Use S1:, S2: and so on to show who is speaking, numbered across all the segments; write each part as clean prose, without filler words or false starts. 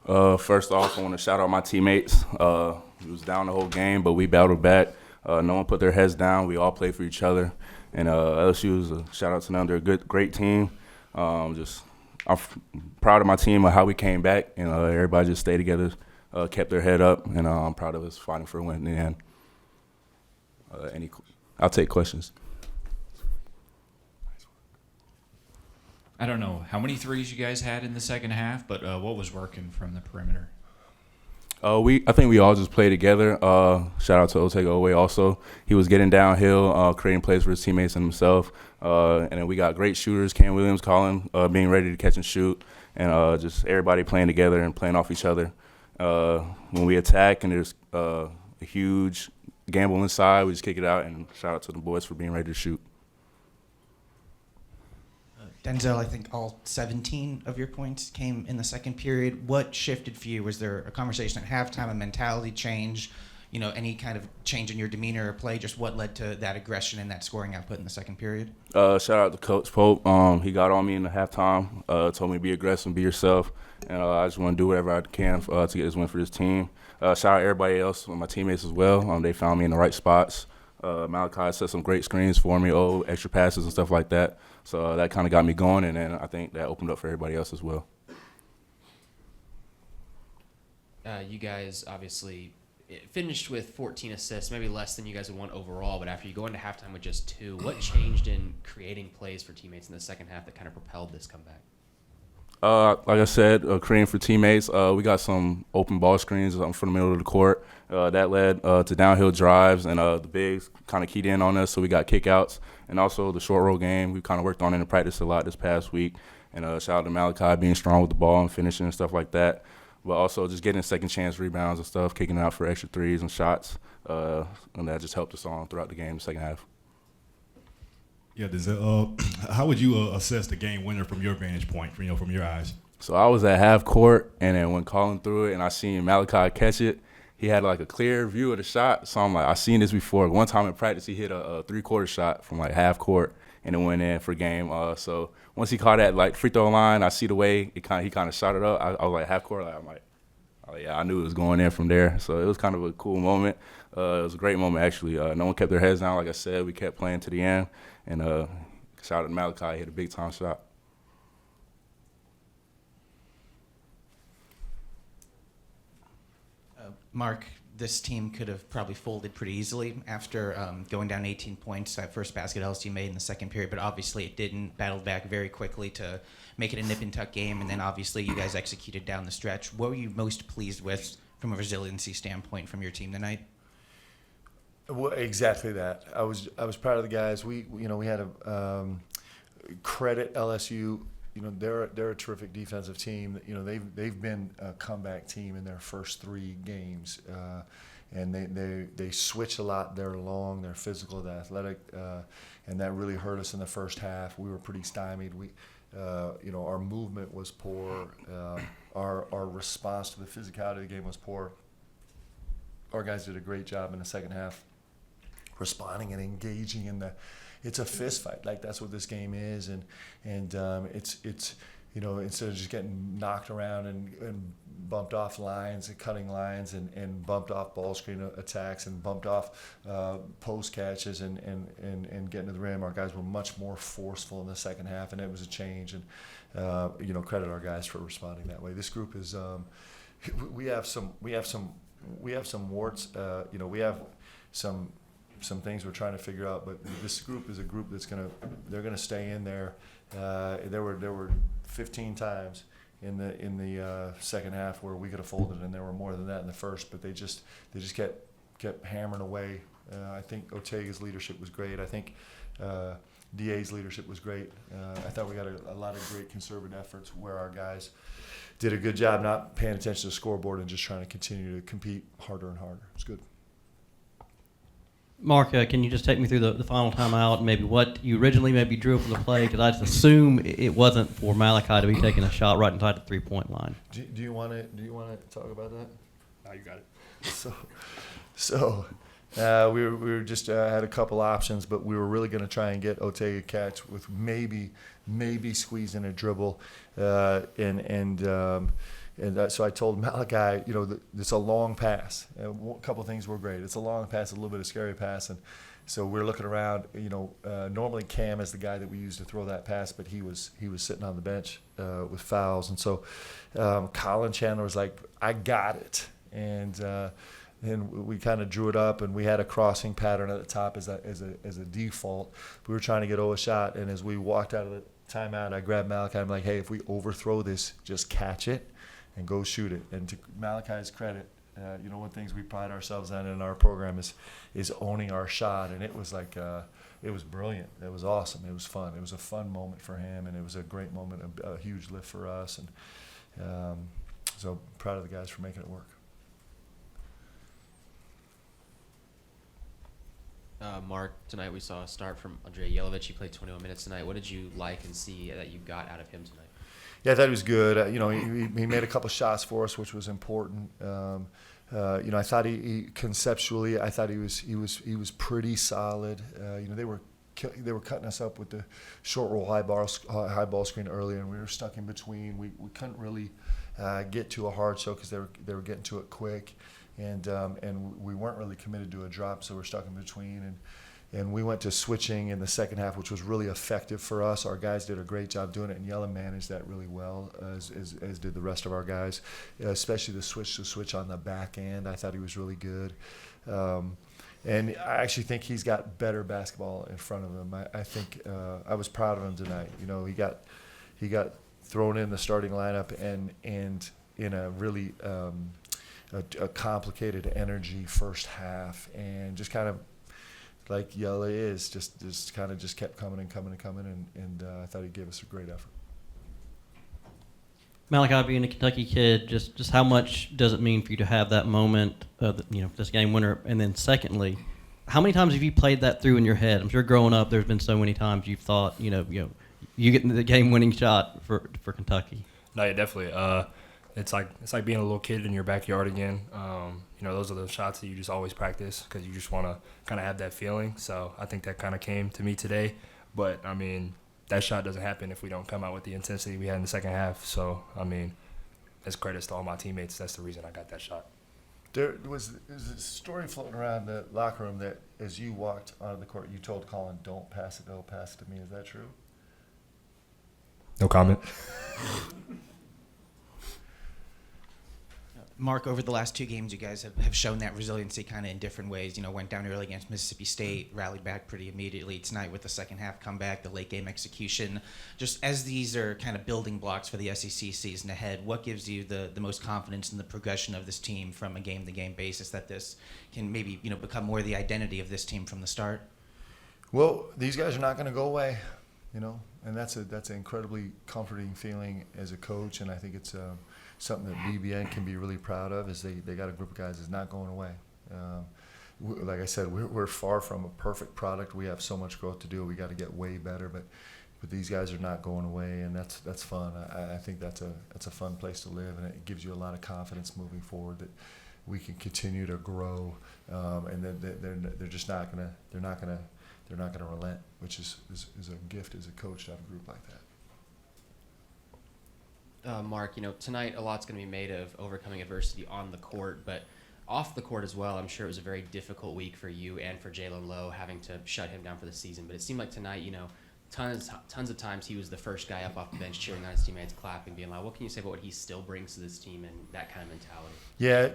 S1: First off, I want to shout out my teammates. We was down the whole game, but we battled back. No one put their heads down. We all played for each other. And LSU is a shout out to them. They're a great team. I'm proud of my team of how we came back. And everybody just stayed together, kept their head up, and I'm proud of us fighting for a win in the end. I'll take questions.
S2: I don't know how many threes you guys had in the second half, but what was working from the perimeter?
S1: I think we all just played together. Shout out to Otega Owe also. He was getting downhill, creating plays for his teammates and himself. And then we got great shooters, Cam Williams, Colin, being ready to catch and shoot, and just everybody playing together and playing off each other. When we attack and there's a huge gamble inside, we just kick it out, and shout out to the boys for being ready to shoot.
S3: Denzel, I think all 17 of your points came in the second period. What shifted for you? Was there a conversation at halftime, a mentality change, any kind of change in your demeanor or play? Just what led to that aggression and that scoring output in the second period?
S1: Shout out to Coach Pope. He got on me in the halftime, told me to be aggressive and be yourself. And I just want to do whatever I can to get this win for this team. Shout out everybody else, my teammates as well. They found me in the right spots. Malachi set some great screens for me, extra passes and stuff like that. So that kind of got me going, and then I think that opened up for everybody else as well.
S4: You guys obviously finished with 14 assists, maybe less than you guys would want overall, but after you go into halftime with just 2, what changed in creating plays for teammates in the second half that kind of propelled this comeback?
S1: Like I said, creating for teammates. We got some open ball screens from the middle of the court. That led to downhill drives, and the bigs kind of keyed in on us, so we got kickouts. And also the short roll game, we kind of worked on it in practice a lot this past week. And shout out to Malachi being strong with the ball and finishing and stuff like that. But also just getting second chance rebounds and stuff, kicking out for extra threes and shots. And that just helped us on throughout the game in the second half.
S5: Yeah, how would you assess the game winner from your vantage point, from your eyes?
S1: So I was at half court, and then when Colin threw it and I seen Malachi catch it, he had like a clear view of the shot. So I'm like, I've seen this before. One time in practice, he hit a three-quarter shot from like half court, and it went in for game. So once he caught that like free throw line, I see the way he kind of shot it up. I was like half court. I'm like, oh yeah, I knew it was going in from there. So it was kind of a cool moment. It was a great moment actually. No one kept their heads down. Like I said, we kept playing to the end. And shout out to Malachi, he hit a big time shot.
S3: Mark, this team could have probably folded pretty easily after going down 18 points. That first basket LSU made in the second period, but obviously it didn't. Battled back very quickly to make it a nip-and-tuck game, and then obviously you guys executed down the stretch. What were you most pleased with from a resiliency standpoint from your team tonight?
S6: Well, exactly that. I was proud of the guys. We had a credit LSU. They're a terrific defensive team. They've been a comeback team in their first 3 games, and they switch a lot. They're long, they're physical, they're athletic, and that really hurt us in the first half. We were pretty stymied. Our movement was poor. Our response to the physicality of the game was poor. Our guys did a great job in the second half, responding and engaging in the. It's a fist fight, like that's what this game is, and it's instead of just getting knocked around and bumped off lines and cutting lines and bumped off ball screen attacks and bumped off post catches and getting to the rim, our guys were much more forceful in the second half, and it was a change. And credit our guys for responding that way. This group is we have some warts. We have some things we're trying to figure out, but this group is a group they're gonna stay in there. There were 15 times in the second half where we could have folded, and there were more than that in the first, but they just kept hammering away. I think Otega's leadership was great. I think DA's leadership was great. I thought we got a lot of great conservative efforts where our guys did a good job not paying attention to the scoreboard and just trying to continue to compete harder and harder. It's good.
S7: Mark, can you just take me through the final timeout and maybe what you originally maybe drew from the play? Because I just assume it wasn't for Malachi to be taking a shot right inside the three-point line.
S6: Do you want to talk about that?
S5: No, you got it.
S6: So we were just had a couple options, but we were really going to try and get Otega catch with maybe squeeze in a dribble, And so I told Malachi, it's a long pass. A couple of things were great. It's a long pass, a little bit of scary pass, and so we're looking around. Normally Cam is the guy that we use to throw that pass, but he was sitting on the bench with fouls, and so Colin Chandler was like, "I got it," and we kind of drew it up, and we had a crossing pattern at the top as a default. We were trying to get a shot, and as we walked out of the timeout, I grabbed Malachi. I'm like, "Hey, if we overthrow this, just catch it and go shoot it." And to Malachi's credit, one of the things we pride ourselves on in our program is owning our shot, and it was like it was brilliant. It was awesome. It was fun. It was a fun moment for him, and it was a great moment, a huge lift for us, and so proud of the guys for making it work.
S4: Mark, tonight we saw a start from Andrei Yelovich. He played 21 minutes tonight. What did you like and see that you got out of him tonight?
S6: Yeah, I thought he was good. He made a couple shots for us, which was important. I thought he conceptually, I thought he was pretty solid. They were cutting us up with the short roll high ball screen earlier, and we were stuck in between. We couldn't really get to a hard show because they were getting to it quick, and we weren't really committed to a drop, so we're stuck in between. And we went to switching in the second half, which was really effective for us. Our guys did a great job doing it, and Yella managed that really well, as did the rest of our guys, especially the switch on the back end. I thought he was really good. And I actually think he's got better basketball in front of him. I think I was proud of him tonight. He got thrown in the starting lineup and in a really a complicated energy first half, and just kind of like Yella is, just kind of kept coming and coming, and I thought he gave us a great effort.
S7: Malachi, being a Kentucky kid, just how much does it mean for you to have that moment, this game winner? And then secondly, how many times have you played that through in your head? I'm sure growing up, there's been so many times you've thought, you getting the game-winning shot for Kentucky.
S8: No, yeah, definitely. It's like being a little kid in your backyard again. Those are the shots that you just always practice because you just want to kind of have that feeling. So I think that kind of came to me today. But, that shot doesn't happen if we don't come out with the intensity we had in the second half. So, as credits to all my teammates, that's the reason I got that shot.
S6: There was a story floating around the locker room that as you walked onto the court, you told Colin, "Don't pass it to me." Is that true?
S8: No comment.
S3: Mark, over the last two games, you guys have shown that resiliency kind of in different ways. Went down early against Mississippi State, rallied back pretty immediately. Tonight with the second half comeback, the late game execution. Just as these are kind of building blocks for the SEC season ahead, what gives you the most confidence in the progression of this team from a game-to-game basis, that this can maybe become more the identity of this team from the start?
S6: Well, these guys are not going to go away, and that's an incredibly comforting feeling as a coach, and I think it's something that BBN can be really proud of, is they got a group of guys that's not going away. Like I said, we're far from a perfect product. We have so much growth to do. We got to get way better, but these guys are not going away, and that's fun. I think that's a fun place to live, and it gives you a lot of confidence moving forward that we can continue to grow, and that they're just not gonna relent, which is a gift as a coach to have a group like that.
S4: Mark, tonight a lot's going to be made of overcoming adversity on the court, but off the court as well. I'm sure it was a very difficult week for you and for Jalen Lowe, having to shut him down for the season. But it seemed like tonight, tons of times he was the first guy up off the bench cheering on his teammates, clapping, being like, what can you say about what he still brings to this team and that kind of mentality?
S6: Yeah,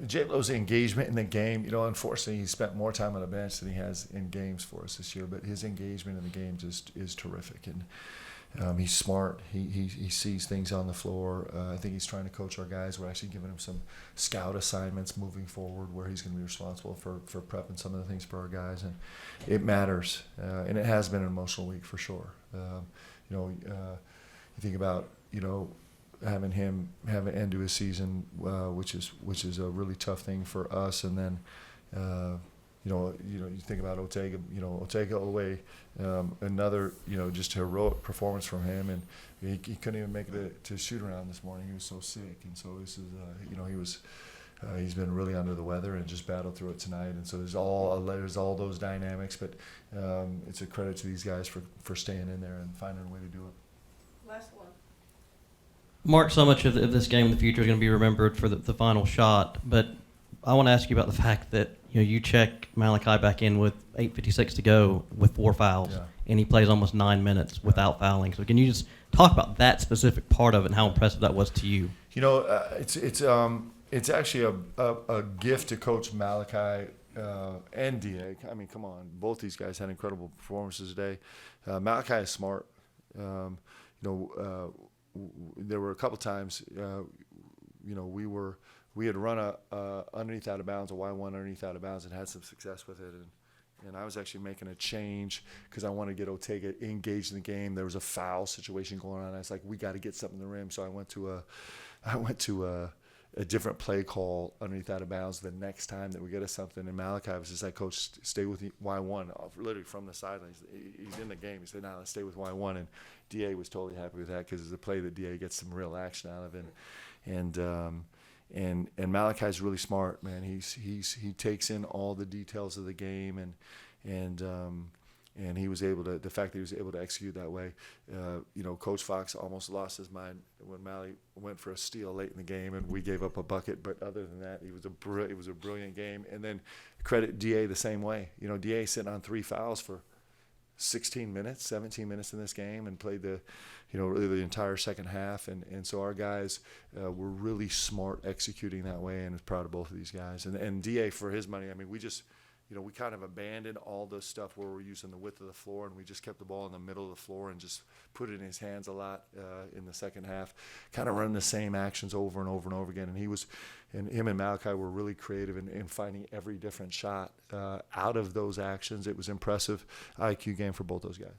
S6: Jalen Lowe's engagement in the game, unfortunately he spent more time on the bench than he has in games for us this year, but his engagement in the games is terrific. And he's smart. He sees things on the floor. I think he's trying to coach our guys. We're actually giving him some scout assignments moving forward where he's going to be responsible for prepping some of the things for our guys. And it matters. And it has been an emotional week for sure. You think about, having him have an end to his season, which is a really tough thing for us. And then, you think about Otega away, another, just heroic performance from him, and he couldn't even make it to shoot around this morning. He was so sick, and so this is, he's been really under the weather and just battled through it tonight. And so there's all those dynamics, but it's a credit to these guys for staying in there and finding a way to do it.
S9: Last one.
S7: Mark, so much of this game in the future is going to be remembered for the final shot, but I want to ask you about the fact that you check Malachi back in with 8:56 to go with 4 fouls,
S6: Yeah.
S7: and he plays almost 9 minutes without fouling. So can you just talk about that specific part of it and how impressive that was to you?
S6: It's actually a gift to Coach Malachi and Da. I mean, come on, both these guys had incredible performances today. Malachi is smart. There were a couple times, we had run a underneath out of bounds, a Y1 underneath out of bounds, and had some success with it. And I was actually making a change because I wanted to get Ortega engaged in the game. There was a foul situation going on. I was like, we got to get something in the rim. So I went to a different play call underneath out of bounds the next time that we get us something. And Malachi was just like, Coach, stay with Y1, literally from the sidelines. He's in the game. He said, no, let's stay with Y1. And DA was totally happy with that because it's a play that DA gets some real action out of. And Malachi's really smart, man. He takes in all the details of the game, and he was able to. The fact that he was able to execute that way, Coach Fox almost lost his mind when Mally went for a steal late in the game, and we gave up a bucket. It other than that, it was a brilliant game. And then credit Da the same way. Da sitting on 3 fouls for 16 minutes, 17 minutes in this game, and played really the entire second half. And so our guys were really smart executing that way, and I was proud of both of these guys. And Da, for his money, I mean, we just, we kind of abandoned all the stuff where we're using the width of the floor, and we just kept the ball in the middle of the floor and just put it in his hands a lot in the second half, kind of running the same actions over and over and over again. And him and Malachi were really creative in finding every different shot out of those actions. It was impressive IQ game for both those guys.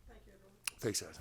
S6: Thank you, everyone. Thanks, guys.